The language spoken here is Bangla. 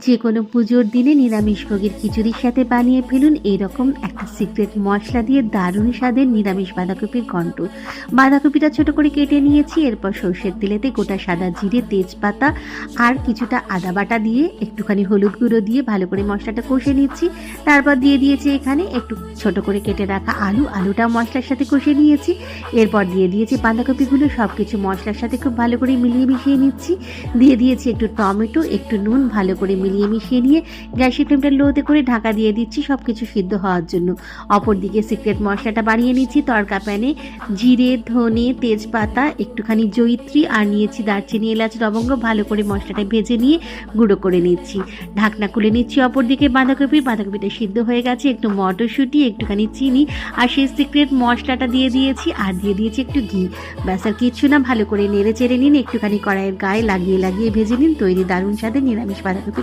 যে কোনো পুজোর দিনে নিরামিষভোগীর খিচুড়ির সাথে বানিয়ে ফেলুন এইরকম একটা সিক্রেট মশলা দিয়ে দারুণ স্বাদের নিরামিষ বাঁধাকপির ঘন্ট। বাঁধাকপিটা ছোট করে কেটে নিয়েছি, এরপর সর্ষের তেলেতে গোটা সাদা জিরে, তেজপাতা আর কিছুটা আদা বাটা দিয়ে একটুখানি হলুদ গুঁড়ো দিয়ে ভালো করে মশলাটা কষে নিচ্ছি। তারপর দিয়ে দিয়েছি এখানে একটু ছোট করে কেটে রাখা আলুটা মশলার সাথে কষে নিয়েছি। এরপর দিয়ে দিয়েছি বাঁধাকপিগুলো, সব কিছু মশলার সাথে খুব ভালো করে মিলিয়ে মিশিয়ে নিচ্ছি। দিয়ে দিয়েছি একটু টমেটো, একটু নুন, ভালো করে মিলিয়ে মিশিয়ে নিয়ে গ্যাসের ফ্লেমটা লোতে করে ঢাকা দিয়ে দিচ্ছি সব কিছু সিদ্ধ হওয়ার জন্য। অপরদিকে সিক্রেট মশলাটা বানিয়ে নিচ্ছি। তড়কা প্যানে জিরে, ধনে, তেজপাতা, একটুখানি জয়িত্রী আর নিয়েছি দারচিনি, এলাচ, লবঙ্গ, ভালো করে মশলাটা ভেজে নিয়ে গুঁড়ো করে নিচ্ছি। ঢাকনা খুলে নিচ্ছি। অপরদিকে বাঁধাকপিটা সিদ্ধ হয়ে গেছে। একটু মটরশুঁটি, একটুখানি চিনি আর সেই সিক্রেট মশলাটা দিয়ে দিয়েছি আর দিয়ে দিয়েছি একটু ঘি। ব্যাস আর কিচ্ছু না, ভালো করে নেড়ে চেড়ে নিন, একটুখানি কড়াইয়ের গায়ে লাগিয়ে লাগিয়ে ভেজে নিন। তৈরি দারুণ স্বাদের নিরামিষ বাঁধাকপি।